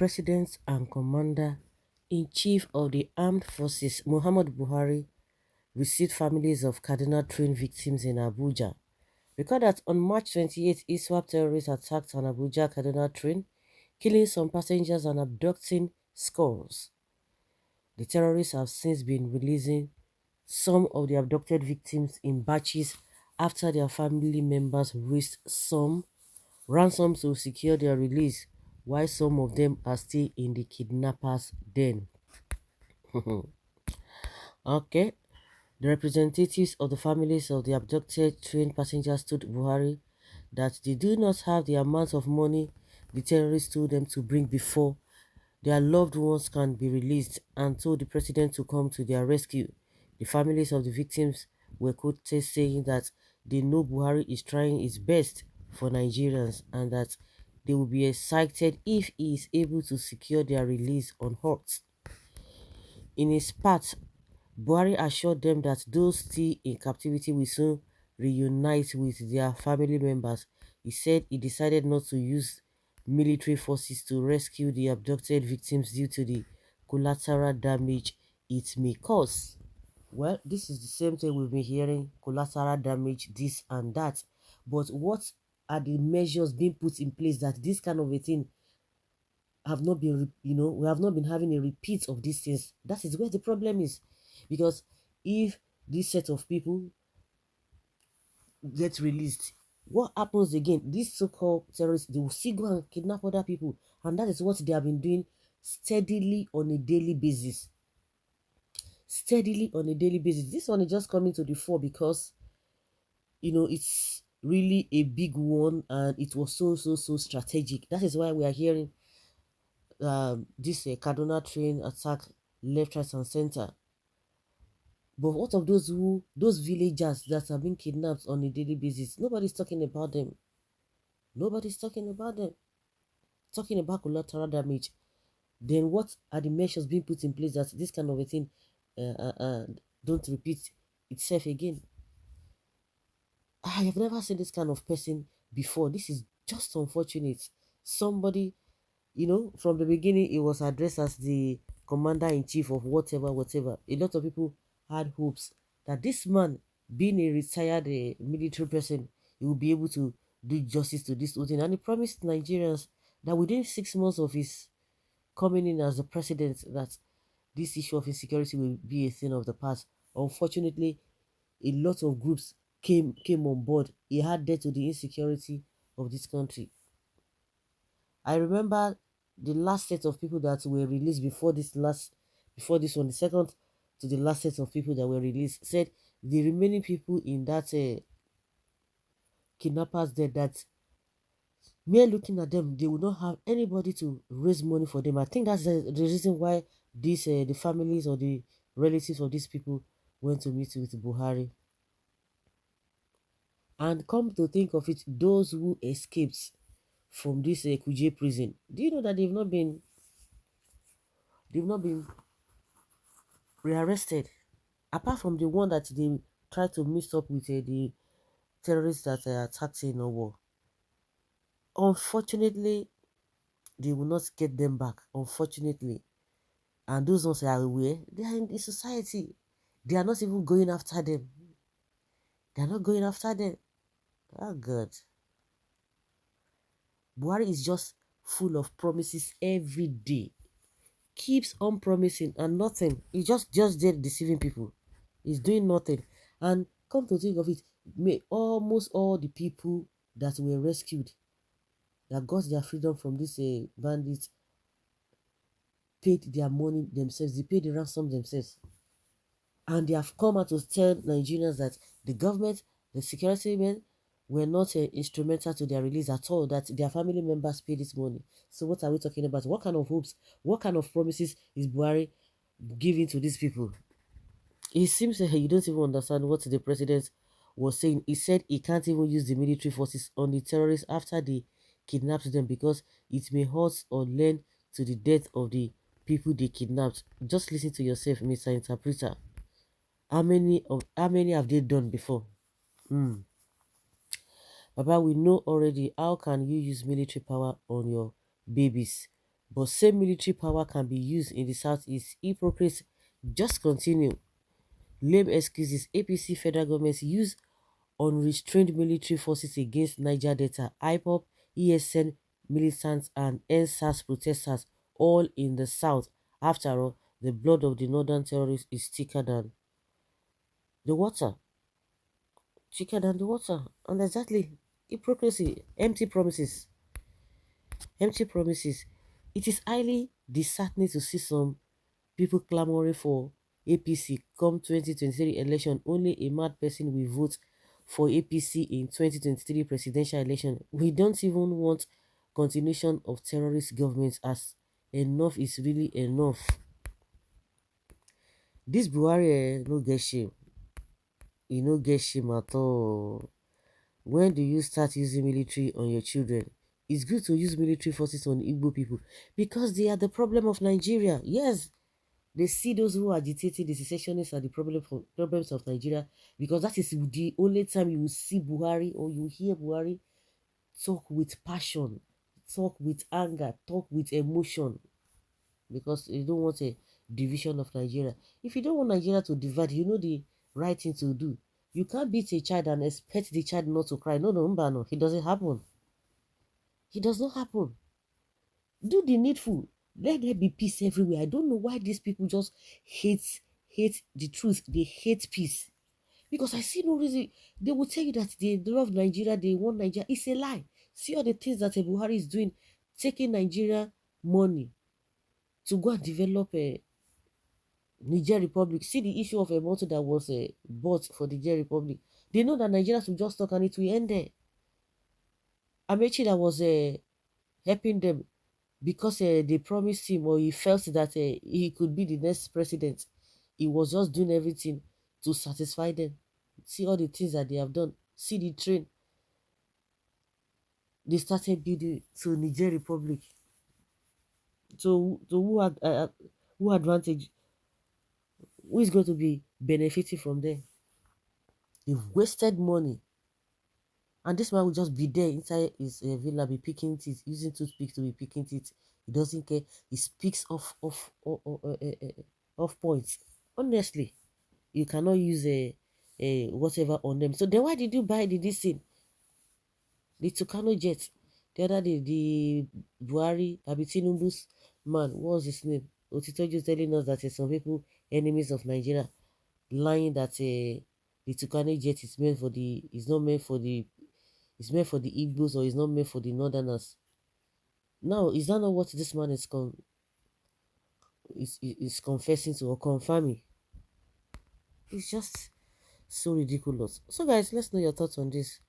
President and Commander-in-Chief of the Armed Forces, Muhammad Buhari, received families of Kaduna train victims in Abuja. Recall that on March 28, ISWAP terrorists attacked an Abuja Kaduna train, killing some passengers and abducting scores. The terrorists have since been releasing some of the abducted victims in batches after their family members raised some ransom to secure their release, while some of them are still in the kidnappers' den. Okay. The representatives of the families of the abducted train passengers told Buhari that they do not have the amount of money the terrorists told them to bring before their loved ones can be released, and told the president to come to their rescue. The families of the victims were quoted saying that they know Buhari is trying his best for Nigerians and that they will be excited if he is able to secure their release unhurt. In his part, Buhari assured them that those still in captivity will soon reunite with their family members. He said he decided not to use military forces to rescue the abducted victims due to the collateral damage it may cause. Well, this is the same thing we've been hearing: collateral damage, this and that. But what are the measures being put in place that this kind of a thing have not been, we have not been having a repeat of these things? That is where the problem is. Because if this set of people get released, what happens again? These so-called terrorists, they will still go and kidnap other people. And that is what they have been doing steadily on a daily basis. Steadily on a daily basis. This one is just coming to the fore because, it's really a big one and it was so strategic. That is why we are hearing this Kaduna train attack left, right, and center. But what of those villagers that are being kidnapped on a daily basis? Nobody's talking about them. Nobody's talking about them. Talking about collateral damage. Then what are the measures being put in place that this kind of a thing don't repeat itself again? I have never seen this kind of person before. This is just unfortunate. Somebody, from the beginning, it was addressed as the commander-in-chief of whatever. A lot of people had hopes that this man, being a retired military person, he will be able to do justice to this whole thing. And he promised Nigerians that within 6 months of his coming in as the president, that this issue of insecurity will be a thing of the past. Unfortunately, a lot of groups came on board. He added to the insecurity of this country. I remember the last set of people that were released before this one, the second to the last set of people that were released, said the remaining people in that kidnappers there, that mere looking at them, they will not have anybody to raise money for them. I think that's the reason why the families or the relatives of these people went to meet with Buhari. And come to think of it, those who escaped from this Kuje prison, do you know that they've not been rearrested, apart from the one that they tried to mix up with the terrorists that attacked in war. Unfortunately, they will not get them back, unfortunately. And those ones are aware, they are in the society. They are not even going after them. They are not going after them. Oh God. Buhari is just full of promises every day. Keeps on promising and nothing. He's just there deceiving people. He's doing nothing. And come to think of it, almost all the people that were rescued, that got their freedom from these bandits, paid their money themselves. They paid the ransom themselves. And they have come out to tell Nigerians that the government, the security men, were not instrumental to their release at all, that their family members paid this money. So what are we talking about? What kind of hopes, what kind of promises is Buhari giving to these people? It seems that you don't even understand what the president was saying. He said he can't even use the military forces on the terrorists after they kidnapped them because it may hurt or lend to the death of the people they kidnapped. Just listen to yourself, Mr. Interpreter. How many have they done before? Baba, we know already. How can you use military power on your babies? but same military power can be used in the southeast. Hypocrites just continue. Lame excuses. APC federal government use unrestrained military forces against Niger Delta, IPOP, ESN militants, and NSAS protesters, all in the south. After all, the blood of the northern terrorists is thicker than the water. Thicker than the water. And exactly, hypocrisy, empty promises. Empty promises. It is highly disheartening to see some people clamoring for APC come 2023 election. Only a mad person will vote for APC in 2023 presidential election. We don't even want continuation of terrorist governments, as enough is really enough. This Buhari no get shame. He no get shame at all. When do you start using military on your children? It's good to use military forces on Igbo people because they are the problem of Nigeria. Yes, they see those who are agitating the secessionists are the problems of Nigeria, because that is the only time you will see Buhari or you hear Buhari talk with passion, talk with anger, talk with emotion, because you don't want a division of Nigeria. If you don't want Nigeria to divide, you know the right thing to do. You can't beat a child and expect the child not to cry. No, no, no, it doesn't happen. It does not happen. Do the needful. Let there be peace everywhere. I don't know why these people just hate the truth. They hate peace. Because I see no reason. They will tell you that they love Nigeria, they want Nigeria. It's a lie. See all the things that Buhari is doing, taking Nigeria money to go and develop a Niger Republic. See the issue of a motor that was bought for the Niger Republic. They know that Nigeria will just talk and it will end there. Amechi that was helping them because they promised him, or he felt that he could be the next president. He was just doing everything to satisfy them. See all the things that they have done. See the train they started building to Niger Republic. So who advantage? Who is going to be benefiting from them? They've wasted money, and this man will just be there inside his villa, be picking teeth, using toothpick to be picking teeth. He doesn't care. He speaks off points. Honestly, you cannot use a whatever on them. So then why did you buy this thing? The Tucano jet. The other day, the Buhari, Abitinubu's man, what was his name? Otitoju telling us that some people, enemies of Nigeria, lying that the Tucano jet is not meant for the, it's meant for the Igbos, or it's not meant for the Northerners. Now, is that not what this man is confessing to or confirming? It's just so ridiculous. So, guys, let's know your thoughts on this.